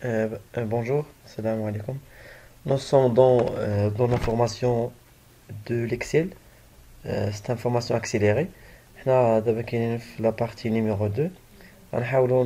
Bonjour, salam alaikum. Nous sommes dans l'information de l'Excel. C'est information accélérée. حنا دابا كاينين في la partie numéro 2. غنحاولوا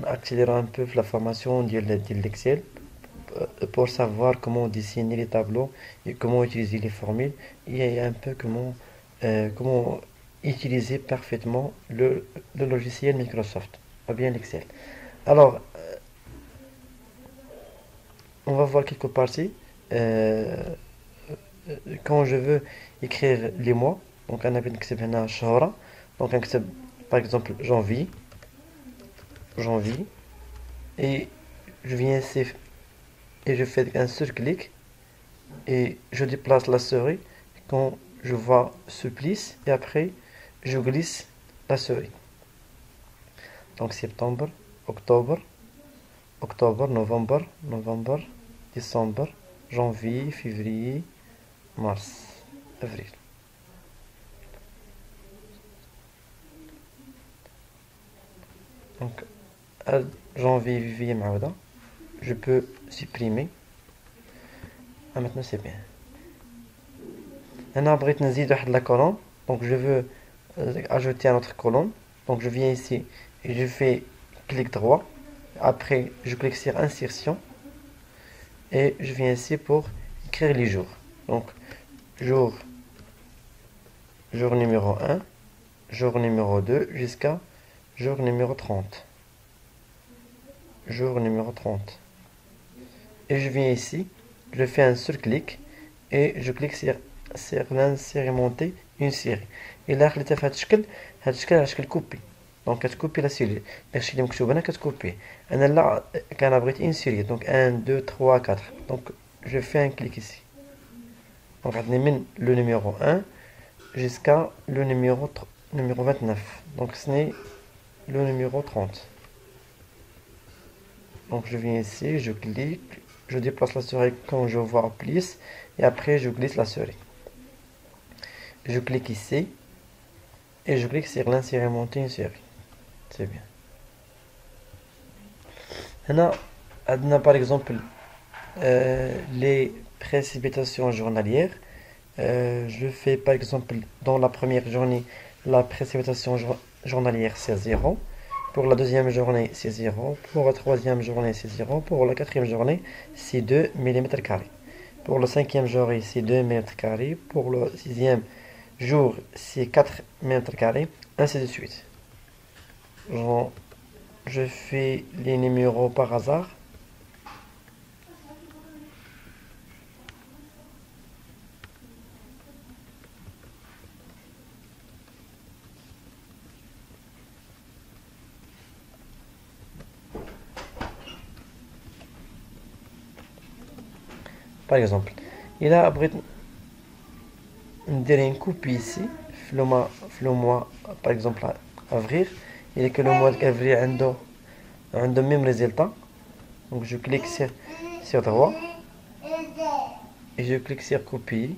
نأكسيليرو un peu في la formation ديال l'Excel pour savoir comment dessiner les tableaux et comment utiliser les formules et un peu comment utiliser parfaitement le logiciel Microsoft, ou bien l'Excel. Alors, on va voir quelques parties. Euh, quand je veux écrire les mois, donc on a نكتب هنا شهورة. Donc نكتب par exemple janvier et je viens ici et je fais un seul clic et je déplace la souris quand je vois ce plisse et après je glisse la souris. Donc septembre, octobre, novembre, décembre, janvier, février, mars, avril. Donc à janvier, février, معاودة. Je peux supprimer. Ah, maintenant c'est bien. أنا بغيت نزيد واحد la colonne. Donc je veux ajouter un autre colonne. Donc je viens ici et je fais clic droit. Après je clique sur insertion et je viens ici pour écrire les jours. Donc jour, jour numéro 1, jour numéro 2 jusqu'à jour numéro 30. Jour numéro 30. Et je viens ici, je fais un seul clic et je clique sur l'insérer une série. Et là خليتها في هاد الشكل على شكل كوبي. دونك كتكوبي لا سيري داكشي اللي مكتوب هنا كتكوبي. انا لا كان بغيت une série. Donc 1 2 3 4. Donc je fais un clic ici. Donc عندنا من le numéro 1 jusqu'à le numéro 29. Donc ce n'est le numéro 30. Donc je viens ici, je clique, je déplace la souris quand je vois plus et après je glisse la souris. Je clique ici et je clique sur l'insérer monter une série. C'est bien. Là, on a par exemple les précipitations journalières. Je fais par exemple dans la première journée la précipitation journalière c'est 0. Pour la deuxième journée, c'est 0. Pour la troisième journée, c'est 0. Pour la quatrième journée, c'est 2 mm². Pour le cinquième journée, c'est 2 mm². Pour le sixième jour, c'est 4 mm². Ainsi de suite. Je fais les numéros par hasard. Par exemple, il a une copie ici, le mois, par exemple, avril, il est que le mois d'avril a le même résultat. Donc je clique sur droit et je clique sur copier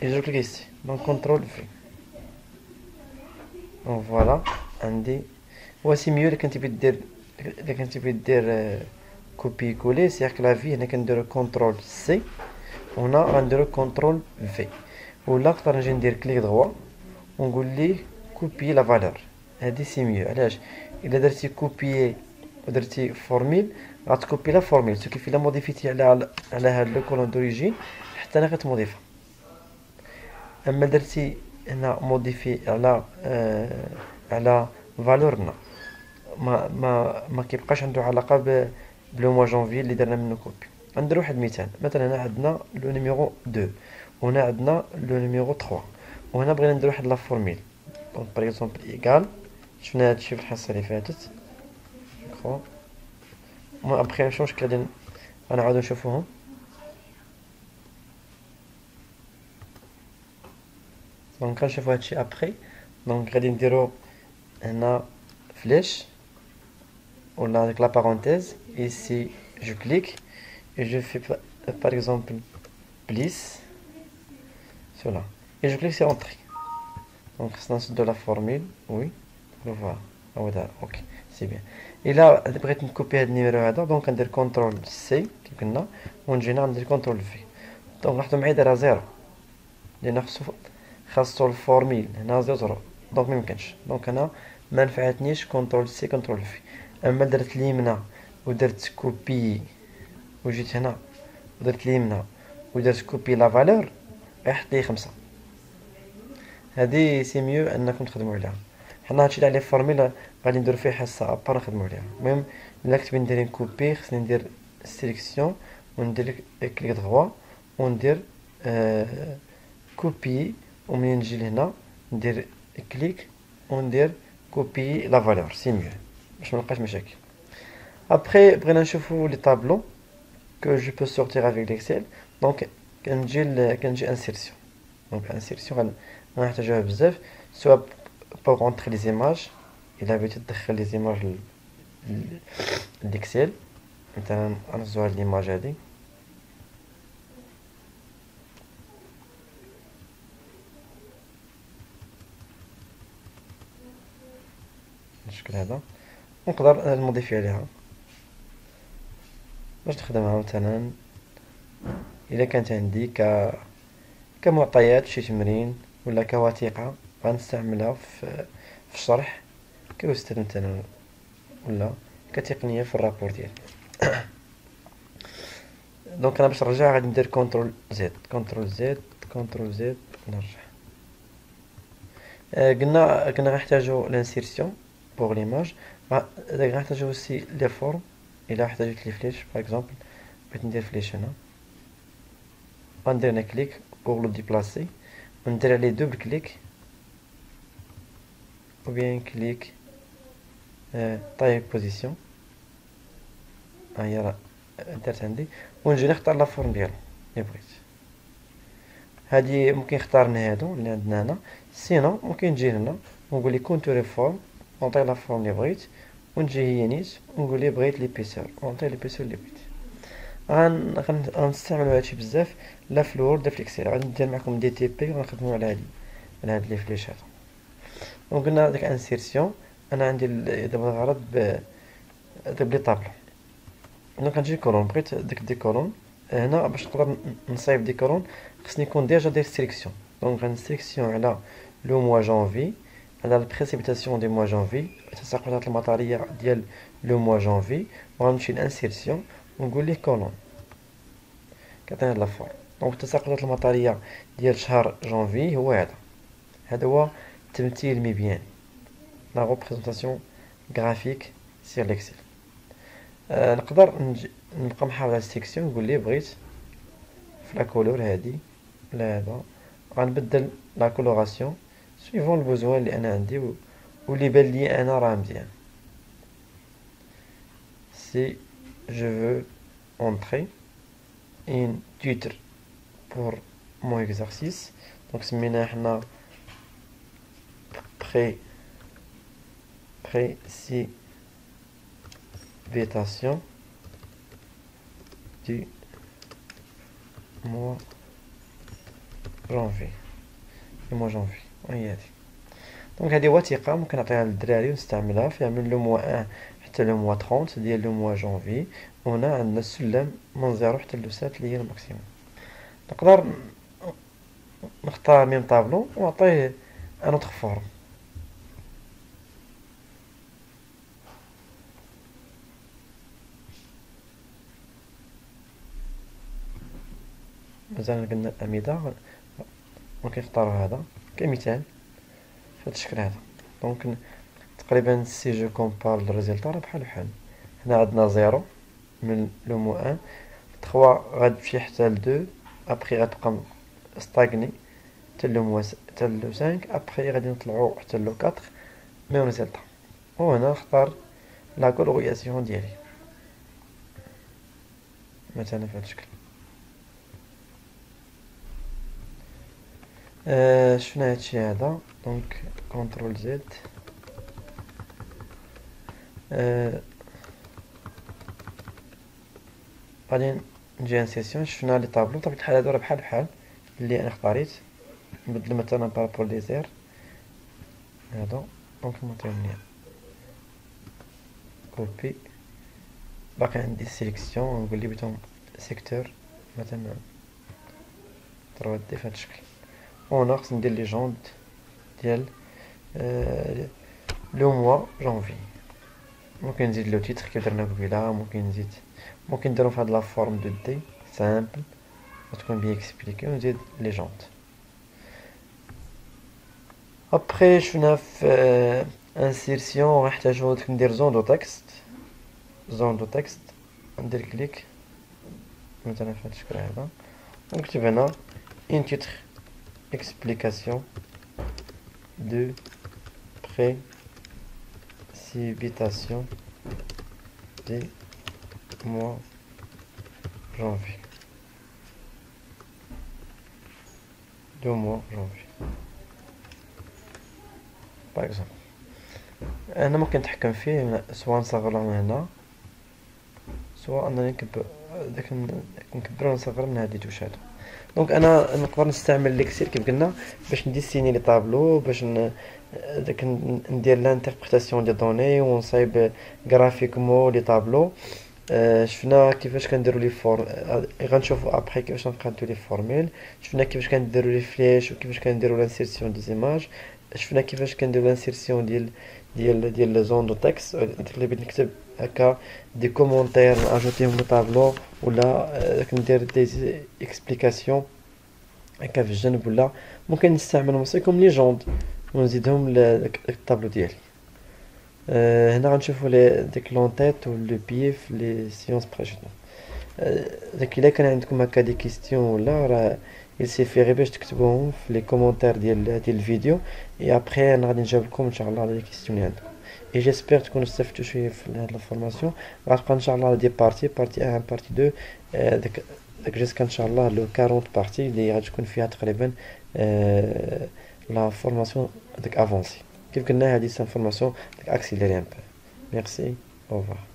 et je clique ici. Donc contrôle V. Donc voilà, voici mieux le كنتي بدير copier coller, c'est-à-dire que la vie هنا كندير contrôle C وهنا غندير contrôle V. ولا نقدر نجي ندير كليك دغوا ونقول ليه كوبيي لا فالور. هادي سي ميو. علاش؟ الا درتي كوبيي ودرتي فورميل غتكوبي لا فورميل سو كيف الا موديفيتي على هاد لو كولون دوريجين حتى انا غتموديفا. اما درتي هنا موديفي على فالورنا ما كيبقاش عنده علاقه بلو موا جونفي اللي درنا منه كوبي. غندير واحد المثال. مثلا هنا عندنا لو نيميرو 2 وهنا عندنا لو نيميرو 3 وهنا بغينا ندير واحد لا فورميل. دونك باغ اكزومبل ايكال شفنا هادشي في الحصه اللي فاتت جو كخوا ابخي ماشي مشكل غنعاودو نشوفوهم. دونك غنشوفو هادشي ابخي. دونك غادي نديرو هنا فليش ولا avec la parenthèse. Ici je clique et je fais par exemple plus cela et je clique sur entrée. Donc c'est de la formule, oui, le voilà. Ok. سي بيان. الا بغيت نكوبي هاد النيميرو هذا دونك ندير كونترول سي كيف قلنا، ونجي هنا ندير كونترول في. دونك لاحظوا معايا دايرها زيرو لان خاصو الفورميل هنا زيرو، دونك ميمكنش. دونك انا ما نفعتنيش كونترول سي كونترول في. اما درت اليمنى ودرت كوبي وجيت هنا ودرت اليمنى ودرت كوبي لا فالور غيحط لي 5. هادي سي ميو انكم تخدموا عليها. حنا هادشي اللي عليه فورميل غادي نديرو فيه حصه ابار نخدموا عليها. المهم الا كنت ندير كوبي خصني ندير سيليكسيون وندير كليك دغوا وندير كوبي، ومنين نجي لهنا ندير كليك وندير كوبي لا فالور سي ميو باش منلقاش مشاكل. ابخي بغينا نشوفو لي طابلو que je peux sortir avec l'Excel. Donc كنجي انسيرسيون. دونك انسيرسيون غنحتاجوها بزاف سواء pour rentrer les images الا بغيتي تدخل لي زيماج للإكسل. مثلا غنهزو هاد ليماج هادي بالشكل هذا، ونقدر نموديفي عليها باش نخدمها. مثلا الا كانت عندي كمعطيات شي تمرين ولا كوثيقه غنستعملها في الشرح كأستاذ مثلا ولا كتقنيه في الرابور ديالي. دونك انا باش نرجع غادي ندير كونترول زد كونترول زد كونترول زد نرجع. قلنا غنحتاجو لانسيرسيون بوغ ليماج، غنحتاجو اوسي لي فورم. الا احتاجت لي فليش باغ اكزومبل بغيت ندير فليش هنا غندير هنا كليك بوغ لو ديبلاسي وندير عليه دوبل كليك ou bien كليك طايب بوزيسيون. ها هي راه درت عندي، ونجي نختار لا فورم ديالو اللي بغيت. هادي ممكن نختار من هادو اللي عندنا هنا، سينو ممكن نجي هنا ونقول لي كونتوري فورم ونعطي لا فورم اللي بغيت، ونجي هي نيت ونقول لي بغيت ليبيسور ونعطي ليبيسور اللي بغيت. غنستعملو هادشي بزاف لا في الوورد لا في الاكسل. غادي ندير معكم دي تي بي وغنخدمو على هاد لي فليش هادو. وقلنا ديك انسيرسيون انا عندي دابا الغرض بلي طابلو. دونك غنجي كولون، بغيت ديك دي كولون هنا باش نقدر نصايب دي كولون خصني نكون ديجا داير سيليكسيون. دونك غنسيليكسيون على لو موا جانفي، على البريسيبيتاسيون دي موا جانفي، التساقطات المطريه ديال لو موا جانفي، وغنمشي لانسيرسيون ونقول ليه كولون كيعطينا لا فورم. دونك التساقطات المطريه ديال شهر جانفي هو هذا هو تمثيل مبياني، لا ريبريزونطاسيون غرافيك سير ليكسل. نقدر نبقى محافظ على السيكسيون نقول ليه بغيت في لا كولور هادي ولا هذا غنبدل لا كولوراسيون سويفون البوزوان اللي انا عندي واللي بان لي انا راه مزيان. سي je veux entrer un titre pour mon exercice. donc سميناه حنا précipitation du mois janvier. هي هادي. دونك هادي وثيقة ممكن نعطيها للدراري ونستعملها فيها من لو موا 1 حتى لو موا 30 ديال لو موا جانفي. وهنا عندنا السلم من 0 حتى لو 7 اللي هي الماكسيموم. نقدر نختار ميم طابلو ونعطيه ان اوتر فورم. مثلا قلنا الأعمدة ممكن نختارو هذا كمثال في هذا الشكل هذا. دونك تقريبا سي جو كومبار الريزلتا راه بحال هنا عندنا 0 من لو مو 1 3 غتمشي حتى ل 2 ابخي غتبقى ستاغني حتى لو مو 5 ابخي غادي نطلعو حتى لو 4 ميم ريزلتا. وهنا نختار لا كولورياسيون ديالي مثلا في هذا الشكل. شفنا هادشي هذا. دونك كونترول زد غادي نجي انسيسيون. شفنا لي طابلو بطبيعة الحال هادو راه بحال اللي انا اختاريت. نبدل مثلا بارابول ديزير هذا. دونك نعطيهم ليا كوبي. باقي عندي سيليكسيون، نقول لي بغيتهم سيكتور مثلا 3D في هاد الشكل. وهنا خصني ندير ليجوند ديال لو موا جونفي. ممكن نزيد لو تيتر كيف درنا قبيله، ممكن نديرو في هاد لا فورم دو دي سامبل وتكون بيان اكسبليكي، ونزيد ليجوند. ابخي شفنا في انسيرسيون غنحتاجو ندير زون دو تكست. ندير كليك مثلا في هاد الشكل هذا، ونكتب هنا ان تيتر اكسبليكاسيون دو précipitation des mois janvier. Par exemple. أنا ممكن نتحكم فيه سواء نصغر من هنا، سواء أنني نكبر ونصغر من هاد التوش هادا. دونك أنا نقدر نستعمل ليكسيل كيف قلنا باش نديسيني لي طابلو، باش ندير لانتربريتاسيون دي دوني، ونصايب غرافيكمون لي طابلو. شفنا كيفاش كنديرو لي غنشوفو ابخي كيفاش نقادو لي فورميل. شفنا كيفاش كنديرو لي فليش، وكيفاش كنديرو لانسيرسيون دي زيماج. شفنا كيفاش كنديرو لانسيرسيون ديال لي زون دو تكست، اللي بغيت نكتب هكا دي كومونتير ناجوتيهم لو طابلو، ولا كندير دي اكسبليكاسيون هكا في الجنب، ولا ممكن نستعمل موسيقى ليجوند ونزيدهم للطابلو ديالي. هنا غنشوفو ديك لونتيت و لو بيي في لي سيونس بريسيدون. داك الا كان عندكم هكا دي كيستيون ولا راه يسيفي غير باش تكتبوهم في لي كومونتير ديال الفيديو، اي ابخي انا غادي نجاوب لكم ان شاء الله على لي كيستيون اللي عندكم. اي جيسبر تكونوا استفدتوا شويه في هاد لا فورماسيون. غتبقى ان شاء الله دي بارتي 1 بارتي 2 داك جيسكا ان شاء الله لو 40 بارتي اللي غتكون فيها تقريبا لا فورماسيون ديك افونسي. كيف قلنا هذه سان فورماسيون ديك اكسيليري ان بو. ميرسي، او revoir.